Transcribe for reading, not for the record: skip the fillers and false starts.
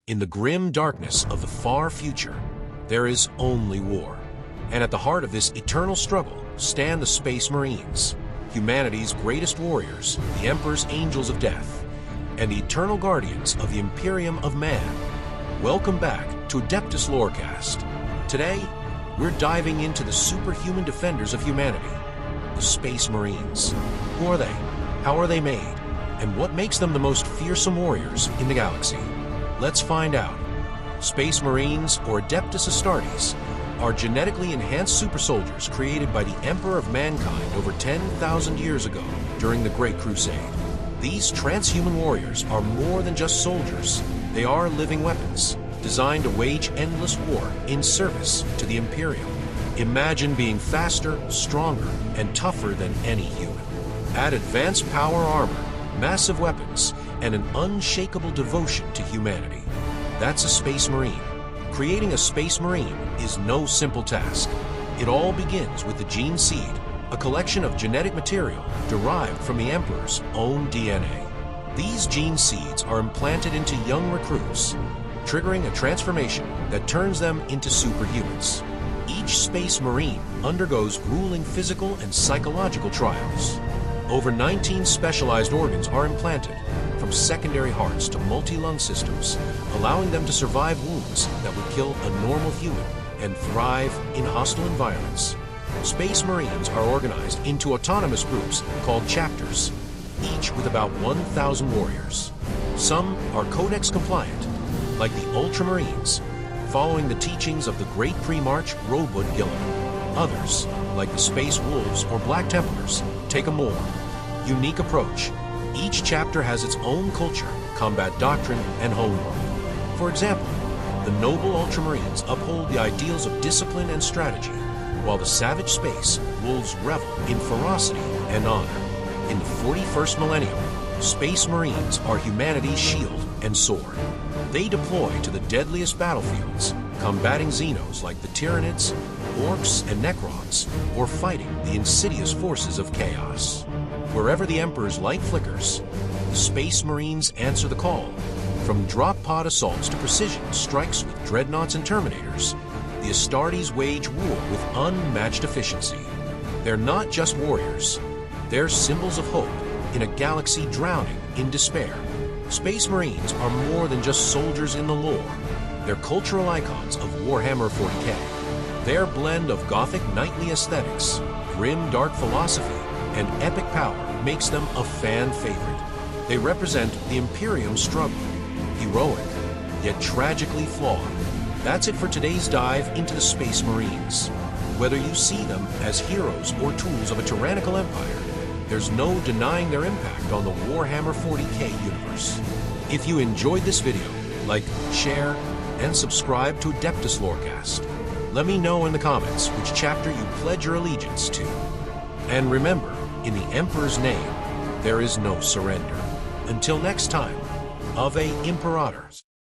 In the grim darkness of the far future, there is only war. And at the heart of this eternal struggle stand the Space Marines, humanity's greatest warriors, the Emperor's Angels of Death, and the eternal guardians of the Imperium of Man. Welcome back to Adeptus Lorecast. Today, we're diving into the superhuman defenders of humanity, the Space Marines. Who are they? How are they made? And what makes them the most fearsome warriors in the galaxy? Let's find out. Space Marines, or Adeptus Astartes, are genetically enhanced super soldiers created by the Emperor of Mankind over 10,000 years ago during the Great Crusade. These transhuman warriors are more than just soldiers. They are living weapons, designed to wage endless war in service to the Imperium. Imagine being faster, stronger, and tougher than any human. Add advanced power armor, massive weapons, and an unshakable devotion to humanity. That's a Space Marine. Creating a Space Marine is no simple task. It all begins with the gene seed, a collection of genetic material derived from the Emperor's own DNA. These gene seeds are implanted into young recruits, triggering a transformation that turns them into superhumans. Each Space Marine undergoes grueling physical and psychological trials. Over 19 specialized organs are implanted, from secondary hearts to multi-lung systems, allowing them to survive wounds that would kill a normal human and thrive in hostile environments. Space Marines are organized into autonomous groups called chapters, each with about 1,000 warriors. Some are Codex compliant, like the Ultramarines, following the teachings of the great Pre-March Robud Gilliam. Others, like the Space Wolves or Black Templars, take a more unique approach. Each chapter has its own culture, combat doctrine, and homeworld. For example, the noble Ultramarines uphold the ideals of discipline and strategy, while the savage Space Wolves revel in ferocity and honor. In the 41st Millennium, Space Marines are humanity's shield and sword. They deploy to the deadliest battlefields, combating Xenos like the Tyranids, Orcs, and Necrons, or fighting the insidious forces of chaos. Wherever the Emperor's light flickers, the Space Marines answer the call. From drop pod assaults to precision strikes with dreadnoughts and terminators, the Astartes wage war with unmatched efficiency. They're not just warriors. They're symbols of hope in a galaxy drowning in despair. Space Marines are more than just soldiers in the lore. They're cultural icons of Warhammer 40k. Their blend of gothic knightly aesthetics, grim dark philosophy, and epic power makes them a fan favorite. They represent the Imperium struggle, heroic, yet tragically flawed. That's it for today's dive into the Space Marines. Whether you see them as heroes or tools of a tyrannical empire, there's no denying their impact on the Warhammer 40k universe. If you enjoyed this video, like, share, and subscribe to Adeptus Lorecast. Let me know in the comments which chapter you pledge your allegiance to. And remember, in the Emperor's name, there is no surrender. Until next time, Ave Imperators.